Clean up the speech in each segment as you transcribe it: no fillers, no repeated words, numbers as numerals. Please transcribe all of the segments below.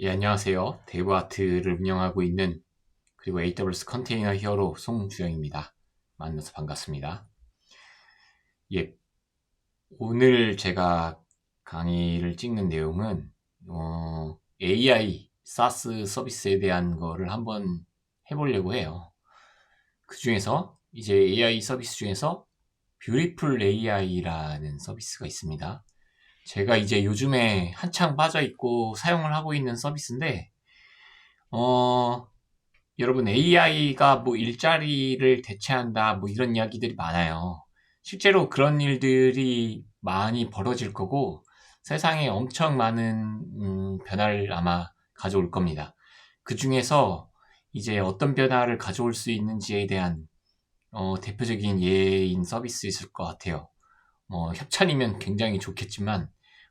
예, 안녕하세요. 데브아트를 운영하고 있는 그리고 AWS 컨테이너 히어로 송주영입니다. 만나서 반갑습니다. 예, 오늘 제가 강의를 찍는 내용은 AI SaaS 서비스에 대한 거를 한번 해보려고 해요. 그 중에서 이제 AI 서비스 중에서 뷰티풀 AI라는 서비스가 있습니다. 제가 이제 요즘에 한창 빠져 있고 사용을 하고 있는 서비스인데 여러분 AI가 뭐 일자리를 대체한다 뭐 이런 이야기들이 많아요. 실제로 그런 일들이 많이 벌어질 거고 세상에 엄청 많은 변화를 아마 가져올 겁니다. 그 중에서 이제 어떤 변화를 가져올 수 있는지에 대한 대표적인 예인 서비스 있을 것 같아요. 뭐 협찬이면 굉장히 좋겠지만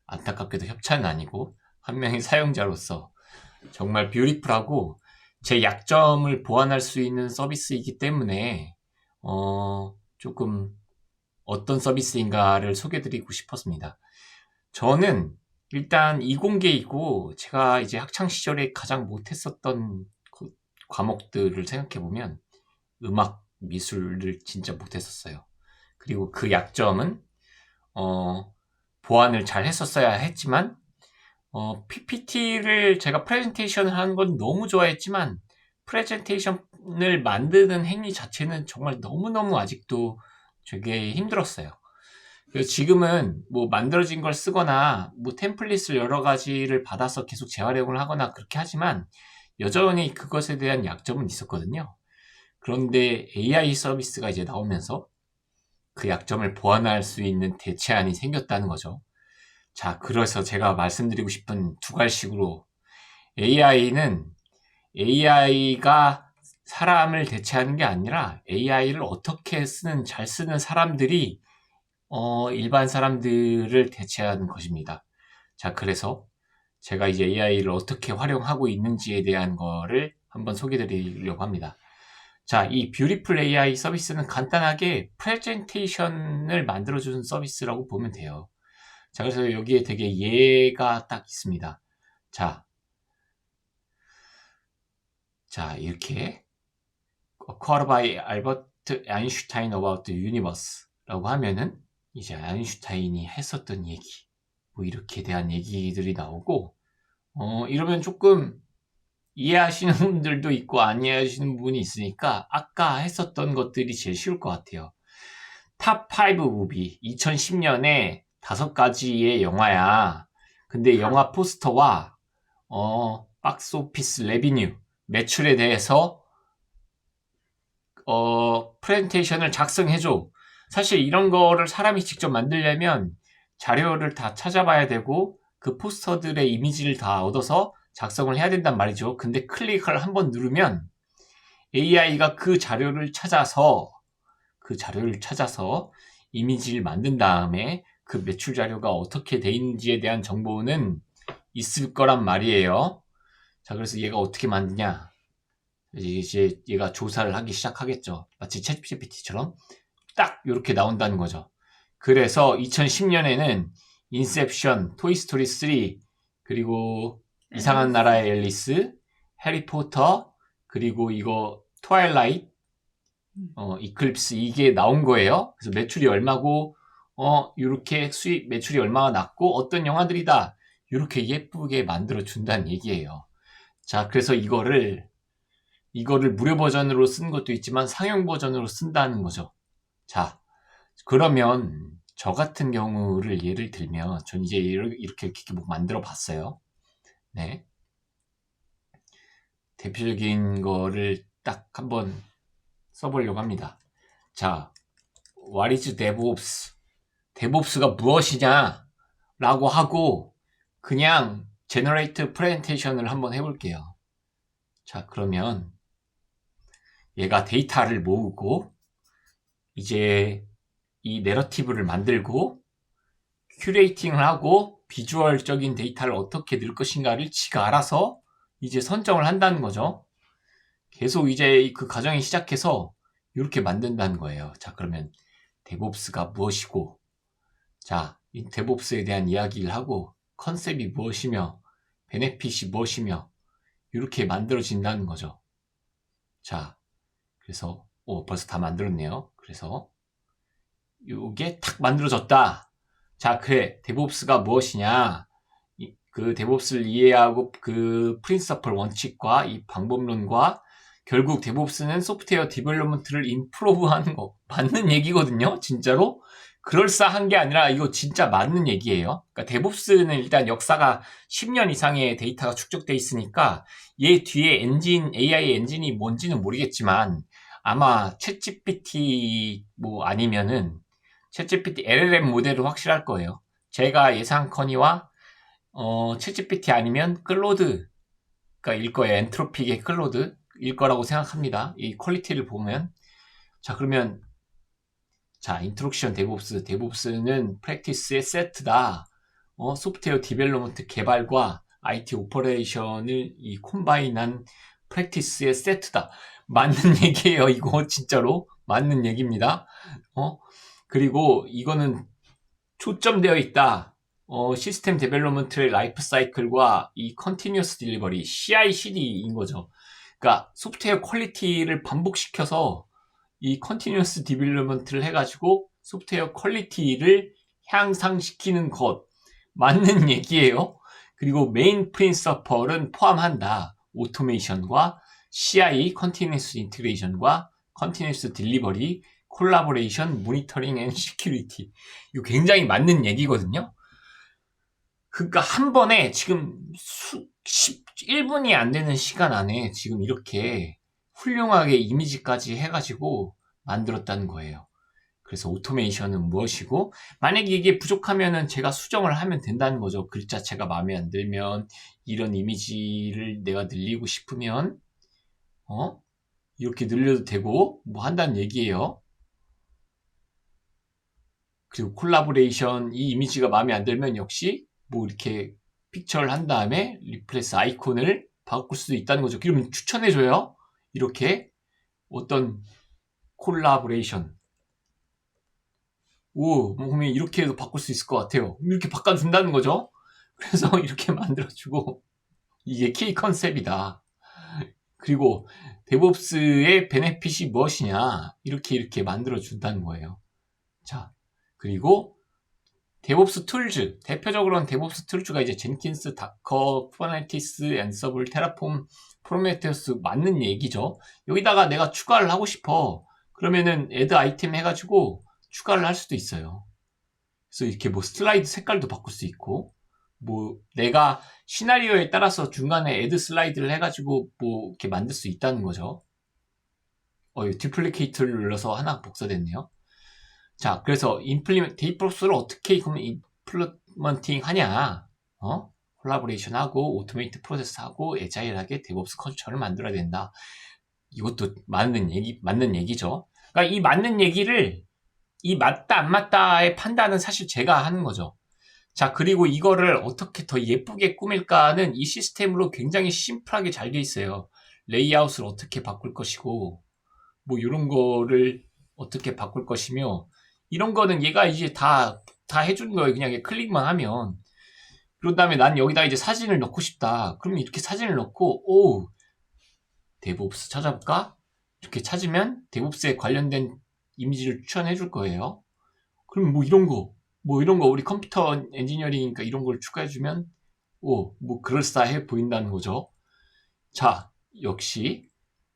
안타깝게도 협찬은 아니고 한 명의 사용자로서 정말 뷰티풀하고 제 약점을 보완할 수 있는 서비스이기 때문에 조금 어떤 서비스인가를 소개드리고 싶었습니다. 저는 일단 이공계이고 제가 이제 학창 시절에 가장 못했었던 그 과목들을 생각해 보면 음악, 미술을 진짜 못했었어요. 그리고 그 약점은 보완을 잘 했었어야 했지만 PPT를 제가 프레젠테이션을 하는 건 너무 좋아했지만 프레젠테이션을 만드는 행위 자체는 정말 너무너무 아직도 되게 힘들었어요. 그래서 지금은 뭐 만들어진 걸 쓰거나 뭐 템플릿을 여러 가지를 받아서 계속 재활용을 하거나 그렇게 하지만 여전히 그것에 대한 약점은 있었거든요. 그런데 AI 서비스가 이제 나오면서 그 약점을 보완할 수 있는 대체안이 생겼다는 거죠. 자, 그래서 제가 말씀드리고 싶은 두 가지식으로 AI가 사람을 대체하는 게 아니라 AI를 어떻게 잘 쓰는 사람들이 일반 사람들을 대체하는 것입니다. 자, 그래서 제가 이제 AI를 어떻게 활용하고 있는지에 대한 거를 한번 소개해 드리려고 합니다. 자, 이 뷰티풀 AI 서비스는 간단하게 프레젠테이션을 만들어주는 서비스라고 보면 돼요. 자, 그래서 여기에 되게 예가 딱 있습니다. 자, 이렇게 Quote by Albert Einstein about the universe라고 하면은 이제 아인슈타인이 했었던 얘기, 뭐 이렇게 대한 얘기들이 나오고, 이러면 조금 이해하시는 분들도 있고 안 이해하시는 부분이 있으니까 아까 했었던 것들이 제일 쉬울 것 같아요. 탑5 무비 2010년에 5가지의 영화야. 근데 영화 포스터와 박스 오피스 레비뉴 매출에 대해서 프레젠테이션을 작성해줘. 사실 이런 거를 사람이 직접 만들려면 자료를 다 찾아봐야 되고 그 포스터들의 이미지를 다 얻어서 작성을 해야 된단 말이죠. 근데 클릭을 한번 누르면 AI가 그 자료를 찾아서 이미지를 만든 다음에 그 매출 자료가 어떻게 돼 있는지에 대한 정보는 있을 거란 말이에요. 자, 그래서 얘가 어떻게 만드냐? 이제 얘가 조사를 하기 시작하겠죠. 마치 챗GPT처럼 딱 이렇게 나온다는 거죠. 그래서 2010년에는 인셉션, 토이스토리 3, 그리고 이상한 나라의 앨리스, 해리포터, 그리고 이거 트와일라이트, 이클립스 이게 나온 거예요. 그래서 매출이 얼마고, 이렇게 매출이 얼마가 났고 어떤 영화들이다. 이렇게 예쁘게 만들어 준다는 얘기예요. 자, 그래서 이거를 무료 버전으로 쓴 것도 있지만 상용 버전으로 쓴다는 거죠. 자, 그러면 저 같은 경우를 예를 들면 전 이제 이렇게 뭐 만들어 봤어요. 네. 대표적인 거를 딱 한번 써보려고 합니다. 자, What is DevOps? DevOps가 무엇이냐? 라고 하고 그냥 Generate Presentation을 한번 해볼게요. 자, 그러면 얘가 데이터를 모으고 이제 이 내러티브를 만들고 큐레이팅을 하고 비주얼적인 데이터를 어떻게 넣을 것인가를 지가 알아서 이제 선정을 한다는 거죠. 계속 이제 그 과정이 시작해서 이렇게 만든다는 거예요. 자, 그러면 데브옵스가 무엇이고, 자, 이 데브옵스에 대한 이야기를 하고 컨셉이 무엇이며 베네핏이 무엇이며 이렇게 만들어진다는 거죠. 자, 그래서 벌써 다 만들었네요. 그래서 이게 탁 만들어졌다. 자, 그래. 데브옵스가 무엇이냐? 그 데브옵스를 이해하고 그 프린서플 원칙과 이 방법론과 결국 데브옵스는 소프트웨어 디벨롭먼트를 임프로브하는 거 맞는 얘기거든요. 진짜로 그럴싸한 게 아니라 이거 진짜 맞는 얘기예요. 그러니까 데브옵스는 일단 역사가 10년 이상의 데이터가 축적돼 있으니까 얘 뒤에 엔진 AI 엔진이 뭔지는 모르겠지만 아마 챗GPT 뭐 아니면은 챗GPT LLM 모델은 확실할 거예요. 제가 예상커니와 챗GPT 아니면 클로드가 일 거예요. 엔트로픽의 클로드일 거라고 생각합니다. 이 퀄리티를 보면. 자, 그러면 자, 인트로덕션 데브옵스는 프랙티스의 세트다. 소프트웨어 디벨롭먼트 개발과 IT 오퍼레이션을 이 콤바인한 프랙티스의 세트다. 맞는 얘기예요. 이거 진짜로 맞는 얘기입니다. 그리고 이거는 초점되어 있다. 시스템 데벨롭먼트의 라이프 사이클과 이 컨티뉴어스 딜리버리 CI/CD인 거죠. 그러니까 소프트웨어 퀄리티를 반복시켜서 이 컨티뉴어스 디벨롭먼트를 해가지고 소프트웨어 퀄리티를 향상시키는 것 맞는 얘기예요. 그리고 메인 프린서펄은 포함한다. 오토메이션과 CI, 컨티뉴어스 인티그레이션과 컨티뉴어스 딜리버리, 콜라보레이션, 모니터링 앤 시큐리티. 이거 굉장히 맞는 얘기거든요. 그러니까 한 번에 지금 1분이 안 되는 시간 안에 지금 이렇게 훌륭하게 이미지까지 해가지고 만들었다는 거예요. 그래서 오토메이션은 무엇이고 만약에 이게 부족하면은 제가 수정을 하면 된다는 거죠. 글자체가 마음에 안 들면 이런 이미지를 내가 늘리고 싶으면 이렇게 늘려도 되고 뭐 한다는 얘기예요. 그리고 콜라보레이션 이 이미지가 마음에 안 들면 역시 뭐 이렇게 픽처를 한 다음에 리플레스 아이콘을 바꿀 수도 있다는 거죠. 그러면 추천해줘요. 이렇게 어떤 콜라보레이션 뭐 그러면 이렇게 해도 바꿀 수 있을 것 같아요. 이렇게 바꿔준다는 거죠. 그래서 이렇게 만들어주고 이게 키 컨셉이다. 그리고 데브옵스의 베네핏이 무엇이냐 이렇게 만들어준다는 거예요. 자, 그리고 데브옵스 툴즈 대표적으로는 데브옵스 툴즈가 이제 젠킨스, 다커, 쿠버네티스, 앤서블, 테라폼, 프로메테우스 맞는 얘기죠. 여기다가 내가 추가를 하고 싶어. 그러면은 애드 아이템 해가지고 추가를 할 수도 있어요. 그래서 이렇게 뭐 슬라이드 색깔도 바꿀 수 있고 뭐 내가 시나리오에 따라서 중간에 애드 슬라이드를 해가지고 뭐 이렇게 만들 수 있다는 거죠. 디플리케이트를 눌러서 하나 복사됐네요. 자, 그래서 데이프로스를 어떻게 임플리먼팅 하냐? 콜라보레이션 하고 오토메이트 프로세스 하고 애자일하게 데브옵스 컬처를 만들어야 된다. 이것도 맞는 얘기죠. 그러니까 이 맞는 얘기를 이 맞다 안 맞다의 판단은 사실 제가 하는 거죠. 자, 그리고 이거를 어떻게 더 예쁘게 꾸밀까는 이 시스템으로 굉장히 심플하게 잘 돼 있어요. 레이아웃을 어떻게 바꿀 것이고 뭐 이런 거를 어떻게 바꿀 것이며 이런 거는 얘가 이제 다 해주는 거예요. 그냥 클릭만 하면. 그런 다음에 난 여기다 이제 사진을 넣고 싶다. 그러면 이렇게 사진을 넣고, 데브옵스 찾아볼까? 이렇게 찾으면 데브옵스에 관련된 이미지를 추천해 줄 거예요. 그럼 뭐 이런 거, 우리 컴퓨터 엔지니어링이니까 이런 걸 추가해주면, 뭐 그럴싸해 보인다는 거죠. 자, 역시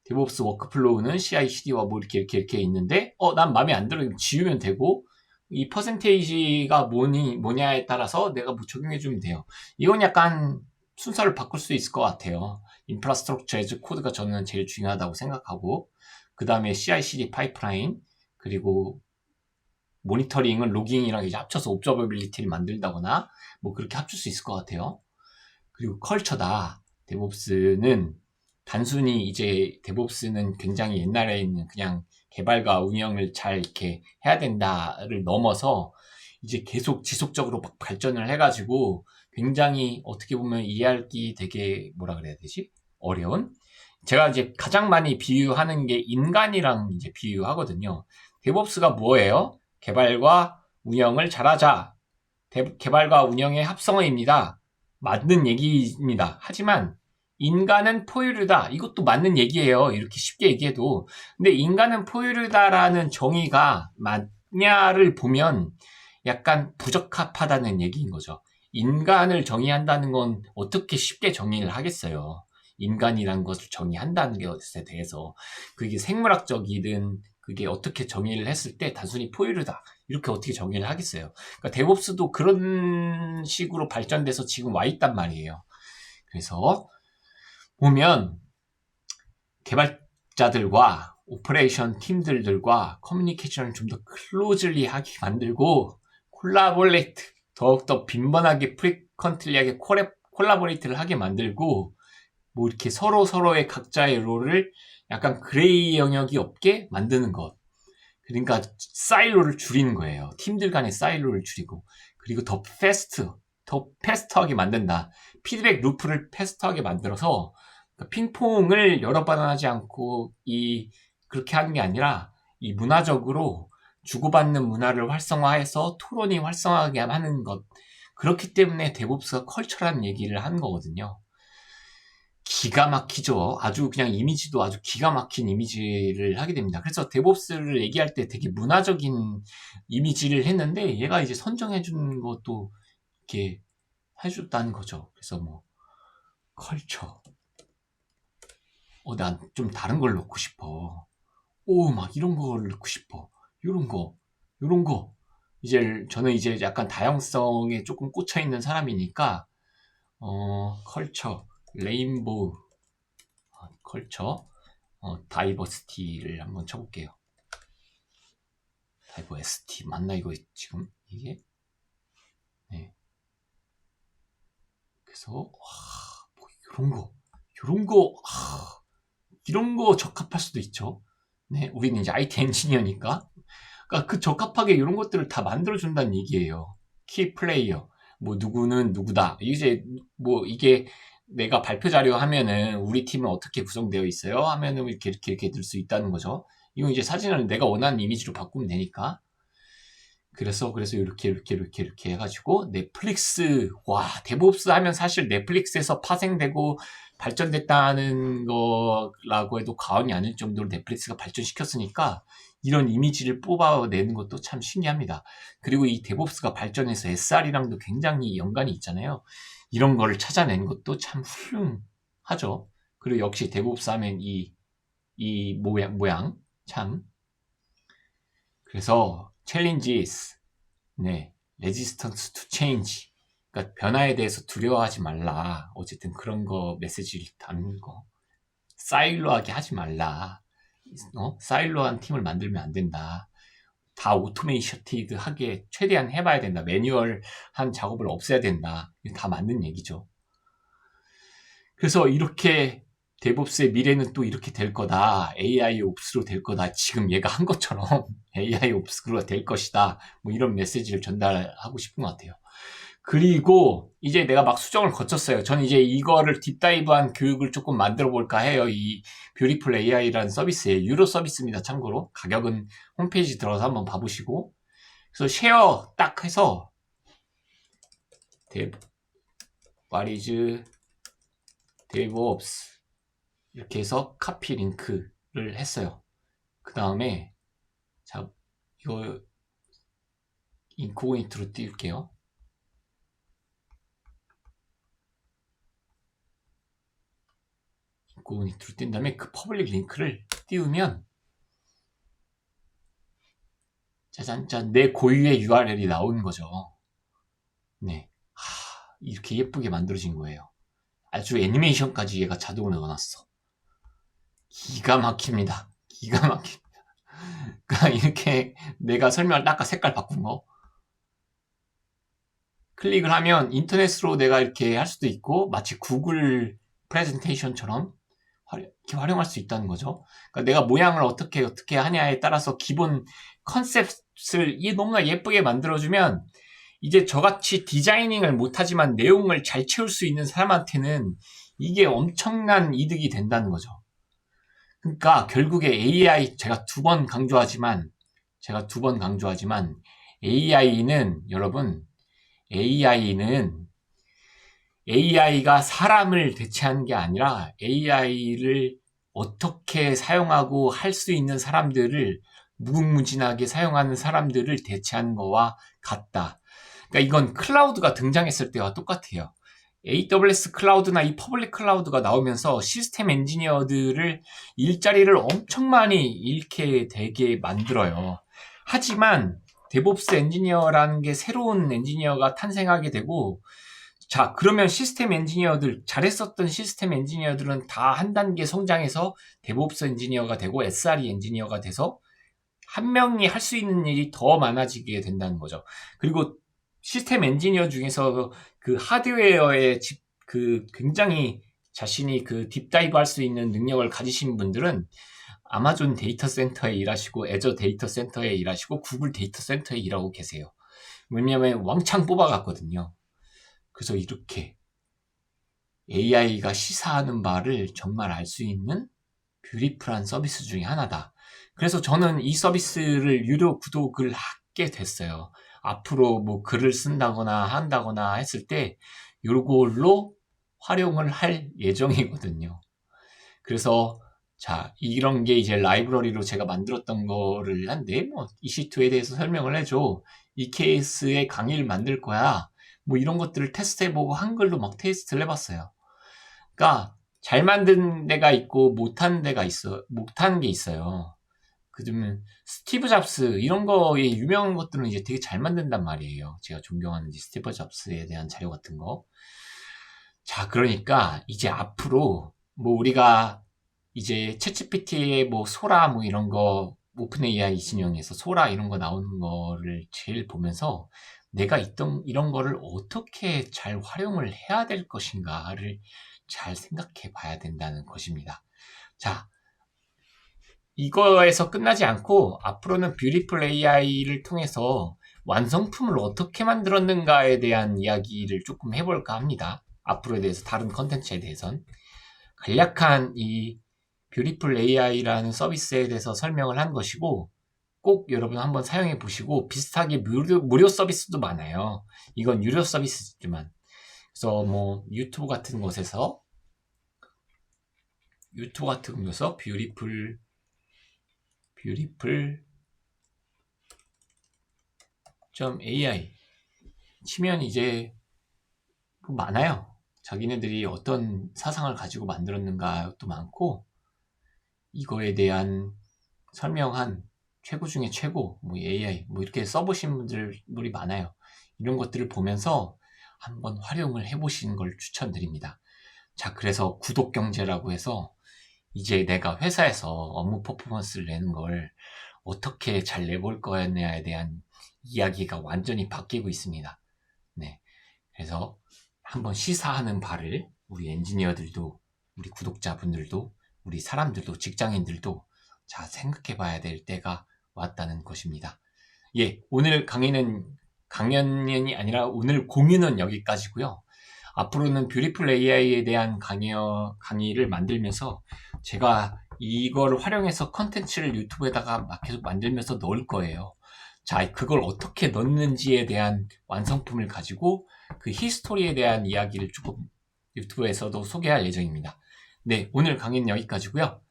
데브옵스 워크플로우는 CI/CD와 뭐 이렇게 있는데 난 마음에 안 들어. 지우면 되고 이 퍼센테이지가 뭐냐에 따라서 내가 뭐 적용해주면 돼요. 이건 약간 순서를 바꿀 수 있을 것 같아요. 인프라스트럭처 에즈 코드가 저는 제일 중요하다고 생각하고 그 다음에 CI/CD 파이프라인 그리고 모니터링은 로깅이랑 이제 합쳐서 옵저버빌리티를 만들다거나 뭐 그렇게 합칠 수 있을 것 같아요. 그리고 컬처다. 데브옵스는 단순히 이제 데브옵스는 굉장히 옛날에 있는 그냥 개발과 운영을 잘 이렇게 해야 된다를 넘어서 이제 계속 지속적으로 막 발전을 해가지고 굉장히 어떻게 보면 이해하기 되게 뭐라 그래야 되지? 어려운? 제가 이제 가장 많이 비유하는 게 인간이랑 이제 비유하거든요. 데브옵스가 뭐예요? 개발과 운영을 잘하자. 개발과 운영의 합성어입니다. 맞는 얘기입니다. 하지만 인간은 포유류다. 이것도 맞는 얘기예요. 이렇게 쉽게 얘기해도. 근데 인간은 포유류다라는 정의가 맞냐를 보면 약간 부적합하다는 얘기인 거죠. 인간을 정의한다는 건 어떻게 쉽게 정의를 하겠어요. 인간이라는 것을 정의한다는 것에 대해서. 그게 생물학적이든 그게 어떻게 정의를 했을 때 단순히 포유류다. 이렇게 어떻게 정의를 하겠어요. 그러니까 데브옵스도 그런 식으로 발전돼서 지금 와 있단 말이에요. 그래서 보면 개발자들과 오퍼레이션 팀들과 커뮤니케이션을 좀 더 클로즐리 하게 만들고 콜라보레이트 더욱더 빈번하게 프리컨틀리하게 콜라보레이트를 하게 만들고 뭐 이렇게 서로의 각자의 롤을 약간 그레이 영역이 없게 만드는 것. 그러니까 사일로를 줄이는 거예요. 팀들 간의 사일로를 줄이고 그리고 더 패스트하게 만든다. 피드백 루프를 패스트하게 만들어서 핑퐁을 여러 번 하지 않고 그렇게 하는 게 아니라 이 문화적으로 주고받는 문화를 활성화해서 토론이 활성화하게 하는 것. 그렇기 때문에 데브옵스가 컬처라는 얘기를 하는 거거든요. 기가 막히죠. 아주 그냥 이미지도 아주 기가 막힌 이미지를 하게 됩니다. 그래서 데브옵스를 얘기할 때 되게 문화적인 이미지를 했는데 얘가 이제 선정해 준 것도 이렇게 해줬다는 거죠. 그래서 뭐 컬처. 난 좀 다른 걸 넣고 싶어. 막 이런 걸 넣고 싶어. 요런 거. 이제 저는 이제 약간 다양성에 조금 꽂혀 있는 사람이니까 컬처, 레인보우, 컬처, 다이버시티를 한번 쳐볼게요. 다이버시티 맞나 이거 지금 이게? 네. 그래서 뭐 이런 거 적합할 수도 있죠. 네, 우리는 이제 IT 엔지니어니까. 그러니까 그 적합하게 이런 것들을 다 만들어준다는 얘기예요. 키 플레이어, 뭐 누구는 누구다. 이제 뭐 이게 내가 발표 자료 하면은 우리 팀은 어떻게 구성되어 있어요? 하면은 이렇게 들 수 있다는 거죠. 이건 이제 사진을 내가 원하는 이미지로 바꾸면 되니까. 그래서 이렇게 해가지고 넷플릭스 데브옵스 하면 사실 넷플릭스에서 파생되고 발전됐다는 거라고 해도 과언이 아닐 정도로 넷플릭스가 발전시켰으니까 이런 이미지를 뽑아내는 것도 참 신기합니다. 그리고 이 데브옵스가 발전해서 SR이랑도 굉장히 연관이 있잖아요. 이런 거를 찾아낸 것도 참 훌륭하죠. 그리고 역시 데브옵스 하면 이 모양 참. 그래서 challenges, 네, resistance to change. 그러니까 변화에 대해서 두려워하지 말라. 어쨌든 그런 거 메시지를 담는 거. 사일로하게 하지 말라. 사일로한 팀을 만들면 안 된다. 다 오토메이셔티드하게 최대한 해봐야 된다. 매뉴얼한 작업을 없애야 된다. 이거 다 맞는 얘기죠. 그래서 이렇게 데브옵스의 미래는 또 이렇게 될 거다. AI 옵스로 될 거다. 지금 얘가 한 것처럼 AI 옵스로 될 것이다. 뭐 이런 메시지를 전달하고 싶은 것 같아요. 그리고 이제 내가 막 수정을 거쳤어요. 저는 이제 이거를 딥다이브한 교육을 조금 만들어 볼까 해요. 이 뷰티풀 AI라는 서비스에 유료 서비스입니다. 참고로 가격은 홈페이지 들어가서 한번 봐보시고 그래서 쉐어 딱 해서 what is DevOps 이렇게 해서 카피 링크를 했어요. 그 다음에 자 이거 인코그니트로 띄울게요. 인코그니트로 띈 다음에 그 퍼블릭 링크를 띄우면 짜잔짠 내 고유의 URL이 나오는 거죠. 네, 이렇게 예쁘게 만들어진 거예요. 아주 애니메이션까지 얘가 자동으로 넣어놨어. 기가 막힙니다. 기가 막힙니다. 그러니까 이렇게 내가 설명할 때 아까 색깔 바꾼 거 클릭을 하면 인터넷으로 내가 이렇게 할 수도 있고 마치 구글 프레젠테이션처럼 이렇게 활용할 수 있다는 거죠. 그러니까 내가 모양을 어떻게 하냐에 따라서 기본 컨셉을 너무나 예쁘게 만들어주면 이제 저같이 디자이닝을 못하지만 내용을 잘 채울 수 있는 사람한테는 이게 엄청난 이득이 된다는 거죠. 그러니까 결국에 AI 제가 두 번 강조하지만 AI는 여러분 AI는 AI가 사람을 대체하는 게 아니라 AI를 어떻게 사용하고 할 수 있는 사람들을 무궁무진하게 사용하는 사람들을 대체하는 거와 같다. 그러니까 이건 클라우드가 등장했을 때와 똑같아요. AWS 클라우드나 이 퍼블릭 클라우드가 나오면서 시스템 엔지니어들을 일자리를 엄청 많이 잃게 되게 만들어요. 하지만 데브옵스 엔지니어라는 게 새로운 엔지니어가 탄생하게 되고, 자, 그러면 시스템 엔지니어들, 잘했었던 시스템 엔지니어들은 다 한 단계 성장해서 데브옵스 엔지니어가 되고 SRE 엔지니어가 돼서 한 명이 할 수 있는 일이 더 많아지게 된다는 거죠. 그리고 시스템 엔지니어 중에서 그 하드웨어에 그 굉장히 자신이 그 딥다이브 할 수 있는 능력을 가지신 분들은 아마존 데이터 센터에 일하시고 애저 데이터 센터에 일하시고 구글 데이터 센터에 일하고 계세요. 왜냐하면 왕창 뽑아갔거든요. 그래서 이렇게 AI가 시사하는 바를 정말 알 수 있는 뷰티풀한 서비스 중에 하나다. 그래서 저는 이 서비스를 유료 구독을 하게 됐어요. 앞으로 뭐 글을 쓴다거나 한다거나 했을 때 요걸로 활용을 할 예정이거든요. 그래서 자, 이런 게 이제 라이브러리로 제가 만들었던 거를 한데, 뭐 EC2에 대해서 설명을 해줘. 이 케이스의 강의를 만들 거야. 뭐 이런 것들을 테스트해보고 한글로 막 테스트를 해봤어요. 그러니까 잘 만든 데가 있고 못한 데가 있어, 못한 게 있어요. 그러면 스티브 잡스 이런 거에 유명한 것들은 이제 되게 잘 만든단 말이에요. 제가 존경하는 스티브 잡스에 대한 자료 같은 거. 자, 그러니까 이제 앞으로 뭐 우리가 이제 챗GPT에 뭐 소라 뭐 이런 거 오픈 AI 진영에서 소라 이런 거 나오는 거를 제일 보면서 내가 이런 거를 어떻게 잘 활용을 해야 될 것인가를 잘 생각해 봐야 된다는 것입니다. 자, 이거에서 끝나지 않고 앞으로는 뷰티풀 AI를 통해서 완성품을 어떻게 만들었는가에 대한 이야기를 조금 해볼까 합니다. 앞으로에 대해서 다른 컨텐츠에 대해선 간략한 이 뷰티풀 AI라는 서비스에 대해서 설명을 한 것이고, 꼭 여러분 한번 사용해 보시고, 비슷하게 무료 서비스도 많아요. 이건 유료 서비스지만. 그래서 뭐 유튜브 같은 곳에서 뷰티풀 AI 치면 이제 많아요. 자기네들이 어떤 사상을 가지고 만들었는가도 많고, 이거에 대한 설명한 최고 중에 최고, 뭐 AI, 뭐 이렇게 써보신 분들이 많아요. 이런 것들을 보면서 한번 활용을 해보시는 걸 추천드립니다. 자, 그래서 구독경제라고 해서 이제 내가 회사에서 업무 퍼포먼스를 내는 걸 어떻게 잘 내볼 거냐에 대한 이야기가 완전히 바뀌고 있습니다. 네. 그래서 한번 시사하는 바를 우리 엔지니어들도, 우리 구독자분들도, 우리 사람들도, 직장인들도 자, 생각해 봐야 될 때가 왔다는 것입니다. 예, 오늘 강연이 아니라 오늘 공유는 여기까지고요. 앞으로는 뷰티풀 AI에 대한 강의를 만들면서 제가 이걸 활용해서 컨텐츠를 유튜브에다가 막 계속 만들면서 넣을 거예요. 자, 그걸 어떻게 넣는지에 대한 완성품을 가지고 그 히스토리에 대한 이야기를 조금 유튜브에서도 소개할 예정입니다. 네, 오늘 강의는 여기까지고요.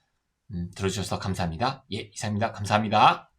들어주셔서 감사합니다. 예, 이상입니다. 감사합니다.